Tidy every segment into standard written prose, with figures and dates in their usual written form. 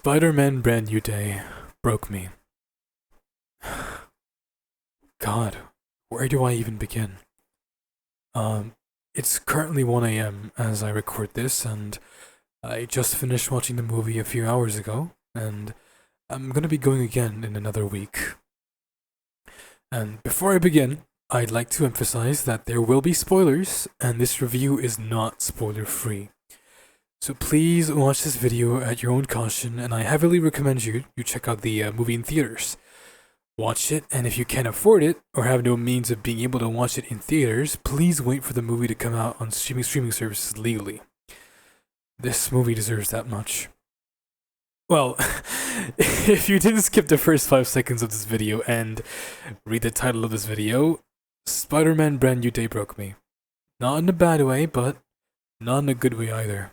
Spider-Man Brand New Day broke me. God, where do I even begin? It's currently 1 a.m. as I record this, and I just finished watching the movie a few hours ago, and I'm gonna be going again in another week. And before I begin, I'd like to emphasize that there will be spoilers, and this review is not spoiler-free. So please watch this video at your own caution, and I heavily recommend you check out the movie in theaters. Watch it, and if you can't afford it, or have no means of being able to watch it in theaters, please wait for the movie to come out on streaming services legally. This movie deserves that much. Well, if you didn't skip the first 5 seconds of this video and read the title of this video, Spider-Man Brand New Day broke me. Not in a bad way, but not in a good way either.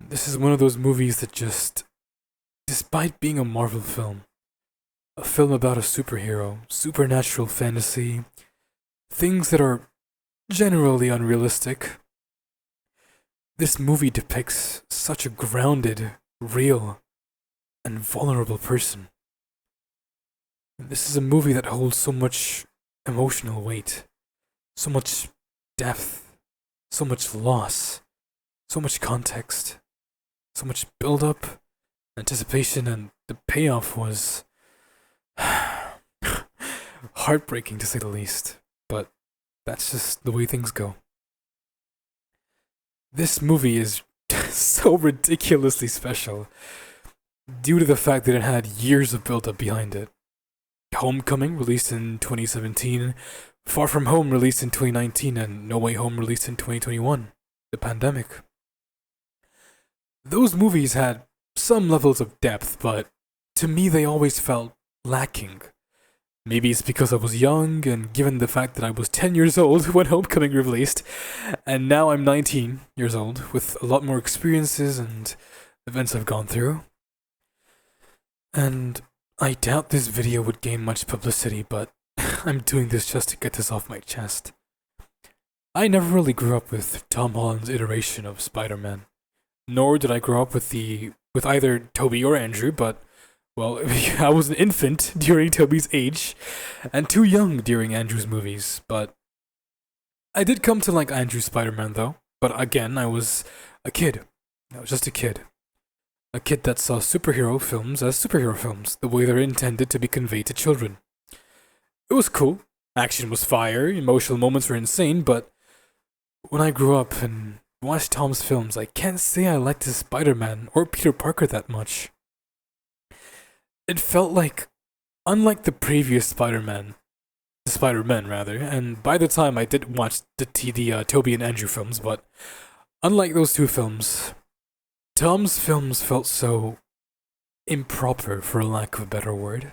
This is one of those movies that just, despite being a Marvel film, a film about a superhero, supernatural fantasy, things that are generally unrealistic, this movie depicts such a grounded, real, and vulnerable person. This is a movie that holds so much emotional weight, so much depth, so much loss, so much context, so much build-up, anticipation, and the payoff was heartbreaking to say the least, but that's just the way things go. This movie is so ridiculously special due to the fact that it had years of build-up behind it. Homecoming, released in 2017, Far From Home, released in 2019, and No Way Home, released in 2021, the pandemic. Those movies had some levels of depth, but to me they always felt lacking. Maybe it's because I was young, and given the fact that I was 10 years old when Homecoming released, and now I'm 19 years old, with a lot more experiences and events I've gone through. And I doubt this video would gain much publicity, but I'm doing this just to get this off my chest. I never really grew up with Tom Holland's iteration of Spider-Man, nor did I grow up with either Tobey or Andrew, but well, I was an infant during Tobey's age, and too young during Andrew's movies, but I did come to like Andrew's Spider-Man though, but again, I was a kid. I was just a kid. A kid that saw superhero films as superhero films, the way they're intended to be conveyed to children. It was cool, action was fire, emotional moments were insane, but when I grew up and watched Tom's films, I can't say I liked his Spider-Man or Peter Parker that much. It felt like, unlike the previous Spider-Man, the Spider-Man rather, and by the time I did watch the Tobey and Andrew films, but unlike those two films, Tom's films felt so improper, for a lack of a better word.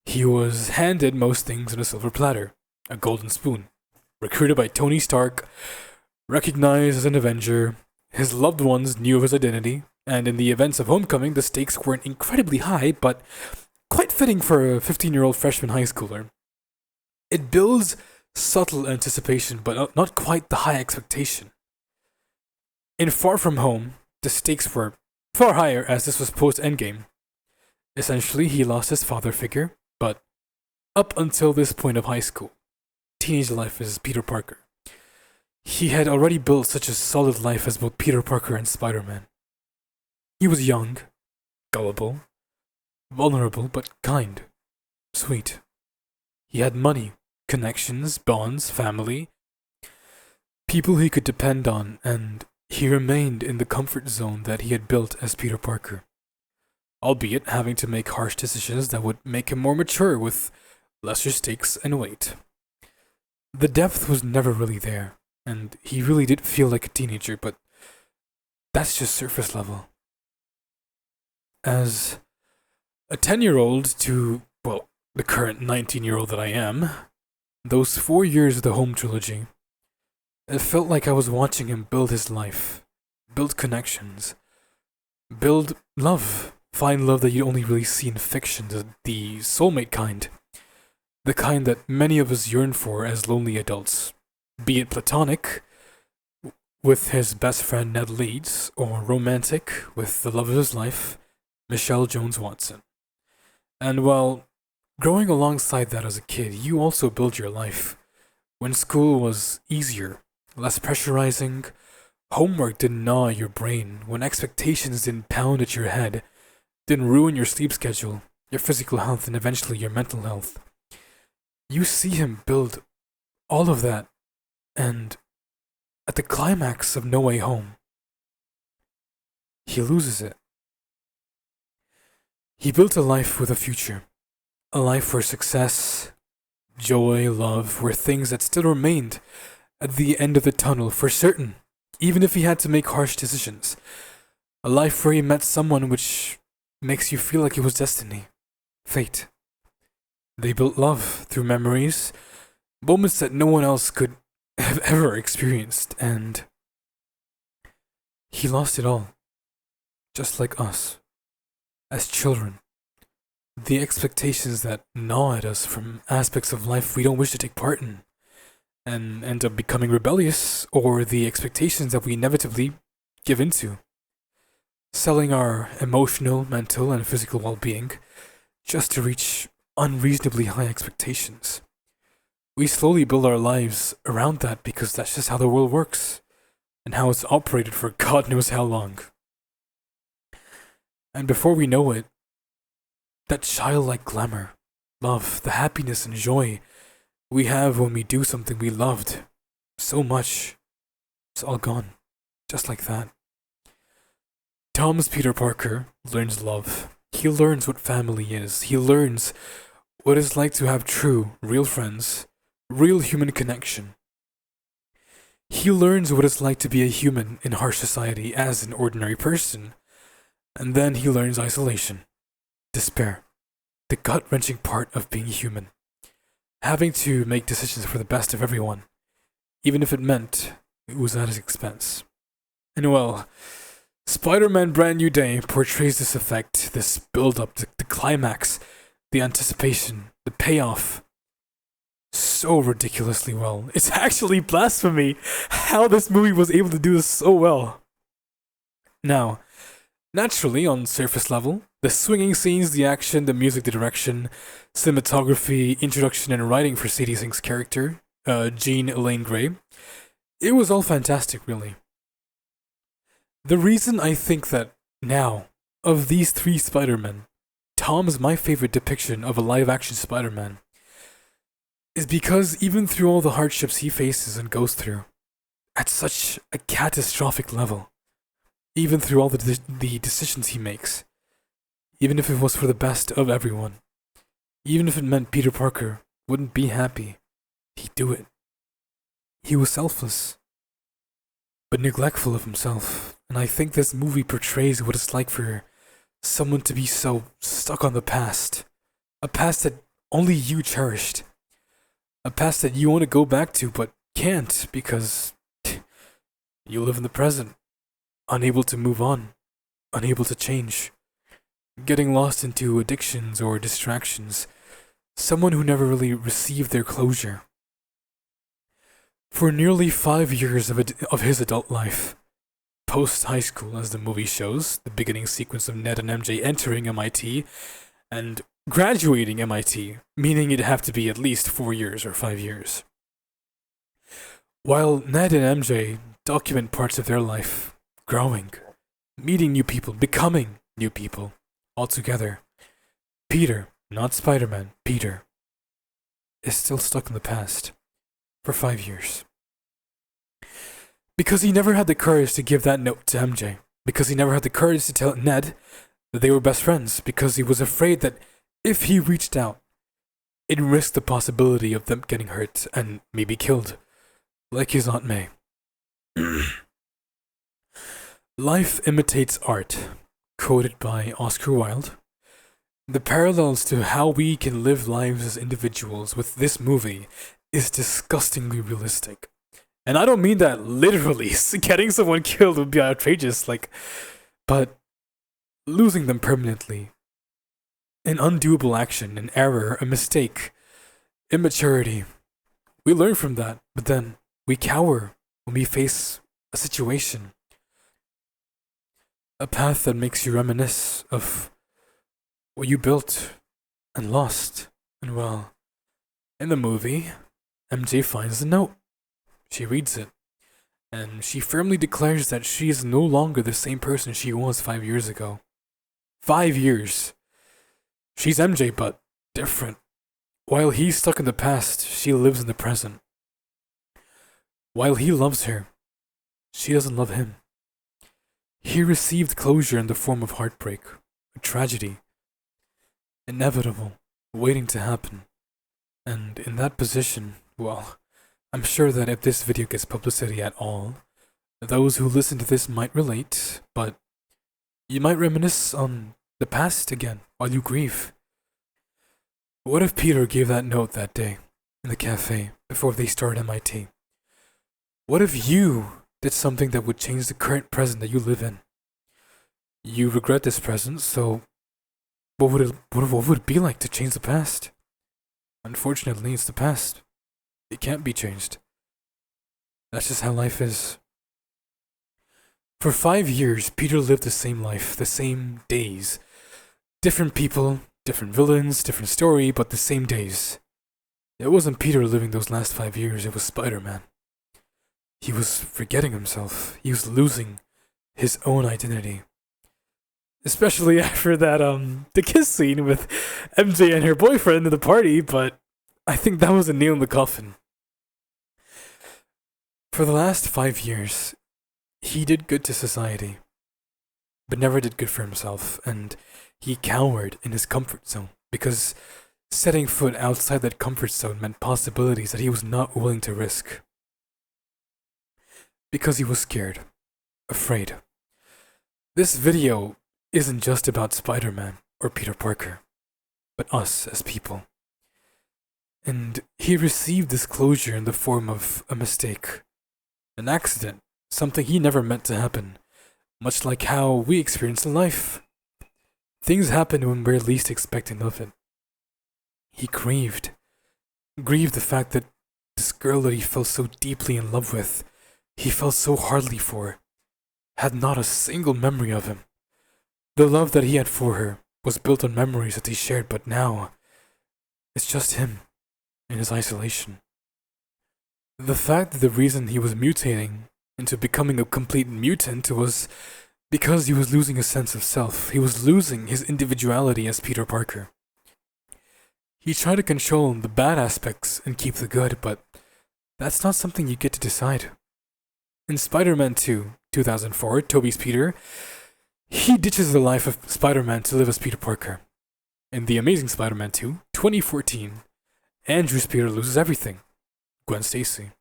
He was handed most things on a silver platter, a golden spoon, recruited by Tony Stark, recognized as an Avenger, his loved ones knew of his identity, and in the events of Homecoming, the stakes weren't incredibly high, but quite fitting for a 15-year-old freshman high schooler. It builds subtle anticipation, but not quite the high expectation. In Far From Home, the stakes were far higher as this was post-Endgame. Essentially, he lost his father figure, but up until this point of high school, teenage life as Peter Parker, he had already built such a solid life as both Peter Parker and Spider-Man. He was young, gullible, vulnerable, but kind, sweet. He had money, connections, bonds, family, people he could depend on, and he remained in the comfort zone that he had built as Peter Parker, albeit having to make harsh decisions that would make him more mature with lesser stakes and weight. The depth was never really there, and he really did feel like a teenager, but that's just surface level. As a 10-year-old to, well, the current 19-year-old that I am, those 4 years of the Home trilogy, it felt like I was watching him build his life, build connections, build love, find love that you only really see in fiction, the soulmate kind, the kind that many of us yearn for as lonely adults, be it platonic, with his best friend Ned Leeds, or romantic with the love of his life, Michelle Jones Watson. And while growing alongside that as a kid, you also build your life. When school was easier, less pressurizing, homework didn't gnaw at your brain, when expectations didn't pound at your head, didn't ruin your sleep schedule, your physical health, and eventually your mental health. You see him build all of that, and at the climax of No Way Home, he loses it. He built a life with a future, a life where success, joy, love were things that still remained at the end of the tunnel for certain, even if he had to make harsh decisions. A life where he met someone which makes you feel like it was destiny, fate. They built love through memories, moments that no one else could have ever experienced, and he lost it all, just like us, as children. The expectations that gnaw at us from aspects of life we don't wish to take part in, and end up becoming rebellious, or the expectations that we inevitably give into, selling our emotional, mental, and physical well-being just to reach unreasonably high expectations. We slowly build our lives around that because that's just how the world works, and how it's operated for God knows how long. And before we know it, that childlike glamour, love, the happiness and joy we have when we do something we loved so much, it's all gone, just like that. Tom's Peter Parker learns love. He learns what family is. He learns what it's like to have true, real friends, real human connection. He learns what it's like to be a human in harsh society as an ordinary person. And then he learns isolation, despair, the gut-wrenching part of being human. Having to make decisions for the best of everyone, even if it meant it was at his expense. And well, Spider-Man Brand New Day portrays this effect, this build-up, the climax, the anticipation, the payoff, so ridiculously well. It's actually blasphemy how this movie was able to do this so well. Now, naturally, on surface level, the swinging scenes, the action, the music, the direction, cinematography, introduction, and writing for Sadie Sink's character, Jean Elaine Grey, it was all fantastic, really. The reason I think that now, of these three Spider-Men, Tom is my favorite depiction of a live-action Spider-Man, is because even through all the hardships he faces and goes through, at such a catastrophic level, even through all the decisions he makes, even if it was for the best of everyone, even if it meant Peter Parker wouldn't be happy, he'd do it. He was selfless, but neglectful of himself, and I think this movie portrays what it's like for someone to be so stuck on the past, a past that only you cherished, a past that you want to go back to but can't because you live in the present, unable to move on, unable to change, getting lost into addictions or distractions, someone who never really received their closure. For nearly 5 years of his adult life, post-high school as the movie shows, the beginning sequence of Ned and MJ entering MIT and graduating MIT, meaning it'd have to be at least 4 years or 5 years. While Ned and MJ document parts of their life, growing, meeting new people, becoming new people, all together, Peter, not Spider-Man, Peter, is still stuck in the past for 5 years. Because he never had the courage to give that note to MJ, because he never had the courage to tell Ned that they were best friends, because he was afraid that if he reached out, it risked the possibility of them getting hurt and maybe killed, like his Aunt May. Life imitates art, quoted by Oscar Wilde. The parallels to how we can live lives as individuals with this movie is disgustingly realistic. And I don't mean that literally. Getting someone killed would be outrageous, but losing them permanently, an undoable action, an error, a mistake, immaturity. We learn from that, but then we cower when we face a situation, a path that makes you reminisce of what you built and lost. And well, in the movie, MJ finds the note. She reads it, and she firmly declares that she is no longer the same person she was 5 years ago. 5 years. She's MJ, but different. While he's stuck in the past, she lives in the present. While he loves her, she doesn't love him. He received closure in the form of heartbreak, a tragedy, inevitable, waiting to happen. And in that position, well, I'm sure that if this video gets publicity at all, those who listen to this might relate, but you might reminisce on the past again while you grieve. What if Peter gave that note that day in the cafe before they started MIT? What if you did something that would change the current present that you live in? You regret this present, so what would it be like to change the past? Unfortunately, it's the past. It can't be changed. That's just how life is. For 5 years, Peter lived the same life, the same days. Different people, different villains, different story, but the same days. It wasn't Peter living those last 5 years, it was Spider-Man. He was forgetting himself. He was losing his own identity. Especially after that, the kiss scene with MJ and her boyfriend at the party, but I think that was a nail in the coffin. For the last 5 years, he did good to society, but never did good for himself, and he cowered in his comfort zone, because setting foot outside that comfort zone meant possibilities that he was not willing to risk. Because he was scared, afraid. This video isn't just about Spider-Man or Peter Parker, but us as people. And he received this closure in the form of a mistake, an accident, something he never meant to happen, much like how we experience in life. Things happen when we're least expecting of it. He grieved the fact that this girl that he fell so deeply in love with, he fell so hardly for, had not a single memory of him. The love that he had for her was built on memories that they shared, but now, it's just him, in his isolation. The fact that the reason he was mutating into becoming a complete mutant was because he was losing a sense of self. He was losing his individuality as Peter Parker. He tried to control the bad aspects and keep the good, but that's not something you get to decide. In Spider-Man 2, 2004, Tobey's Peter, he ditches the life of Spider-Man to live as Peter Parker. In The Amazing Spider-Man 2, 2014, Andrew's Peter loses everything. Gwen Stacy.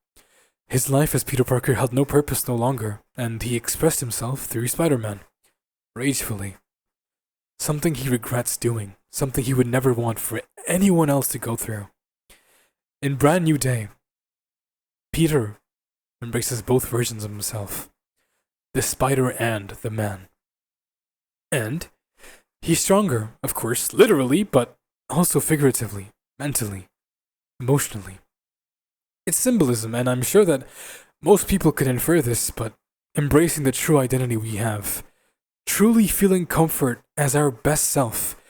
His life as Peter Parker held no purpose no longer, and he expressed himself through Spider-Man. Ragefully. Something he regrets doing. Something he would never want for anyone else to go through. In Brand New Day, Peter embraces both versions of himself. The spider and the man. And he's stronger, of course, literally, but also figuratively, mentally, emotionally. It's symbolism, and I'm sure that most people could infer this, but embracing the true identity we have, truly feeling comfort as our best self,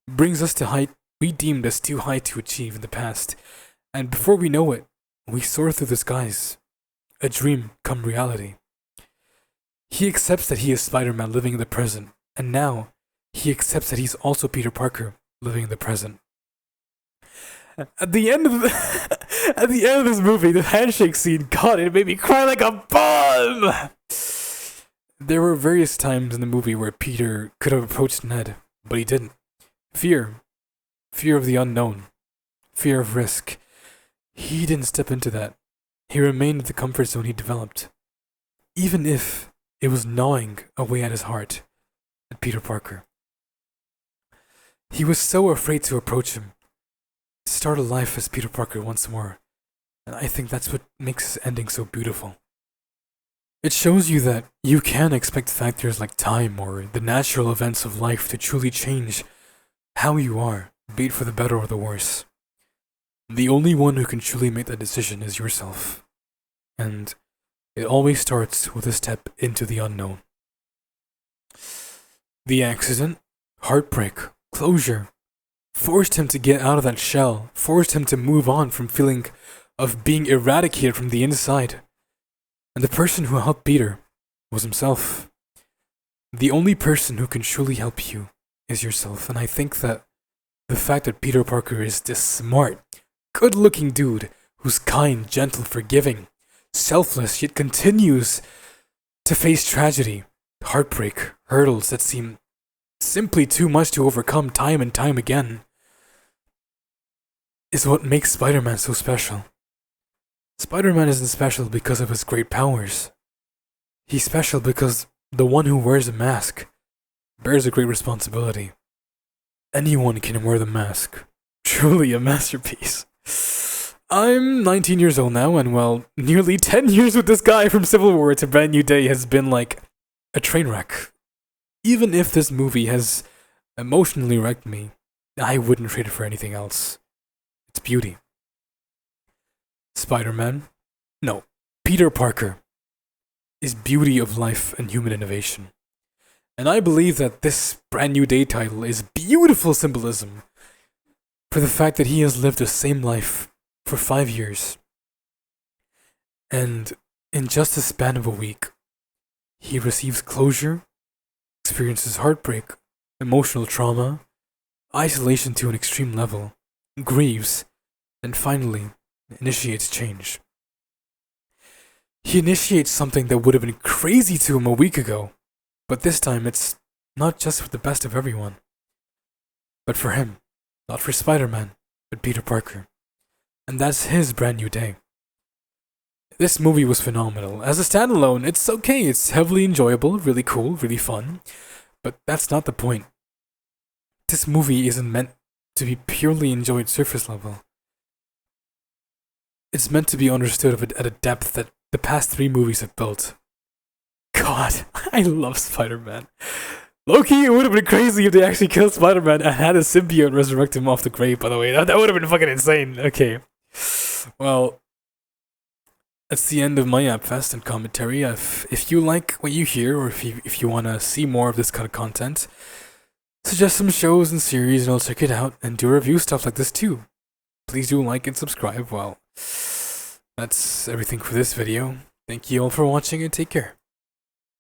brings us to height we deemed as too high to achieve in the past, and before we know it, we soar through the skies. A dream come reality. He accepts that he is Spider-Man living in the present, and now he accepts that he's also Peter Parker living in the present. At the end of this movie, the handshake scene, God, it made me cry like a bomb. There were various times in the movie where Peter could have approached Ned, but he didn't. Fear of the unknown, fear of risk. He didn't step into that. He remained in the comfort zone he developed, even if it was gnawing away at his heart, at Peter Parker. He was so afraid to approach him, to start a life as Peter Parker once more, and I think that's what makes his ending so beautiful. It shows you that you can expect factors like time or the natural events of life to truly change how you are, be it for the better or the worse. The only one who can truly make that decision is yourself. And it always starts with a step into the unknown. The accident, heartbreak, closure, forced him to get out of that shell, forced him to move on from feeling of being eradicated from the inside. And the person who helped Peter was himself. The only person who can truly help you is yourself, and I think that the fact that Peter Parker is this smart, good-looking dude who's kind, gentle, forgiving, selfless, yet continues to face tragedy, heartbreak, hurdles that seem simply too much to overcome time and time again, is what makes Spider-Man so special. Spider-Man isn't special because of his great powers. He's special because the one who wears a mask bears a great responsibility. Anyone can wear the mask. Truly a masterpiece. I'm 19 years old now, and well, nearly 10 years with this guy from Civil War to Brand New Day has been like a train wreck. Even if this movie has emotionally wrecked me, I wouldn't trade it for anything else. It's beauty. Spider-Man? No, Peter Parker is beauty of life and human innovation. And I believe that this Brand New Day title is beautiful symbolism for the fact that he has lived the same life for 5 years. And in just the span of a week, he receives closure, experiences heartbreak, emotional trauma, isolation to an extreme level, grieves, and finally initiates change. He initiates something that would have been crazy to him a week ago, but this time it's not just for the best of everyone, but for him, not for Spider-Man, but Peter Parker. And that's his Brand New Day. This movie was phenomenal. As a standalone, it's okay, it's heavily enjoyable, really cool, really fun, but that's not the point. This movie isn't meant to be purely enjoyed surface level. It's meant to be understood at a depth that the past 3 movies have built. God, I love Spider-Man. Low-key, it would have been crazy if they actually killed Spider-Man and had a symbiote resurrect him off the grave, by the way. That would have been fucking insane. Okay. Well, that's the end of my AppFest and commentary. If you like what you hear, or if you want to see more of this kind of content, suggest some shows and series and I'll check it out and do review stuff like this too. Please do like and subscribe. Well, that's everything for this video. Thank you all for watching and take care.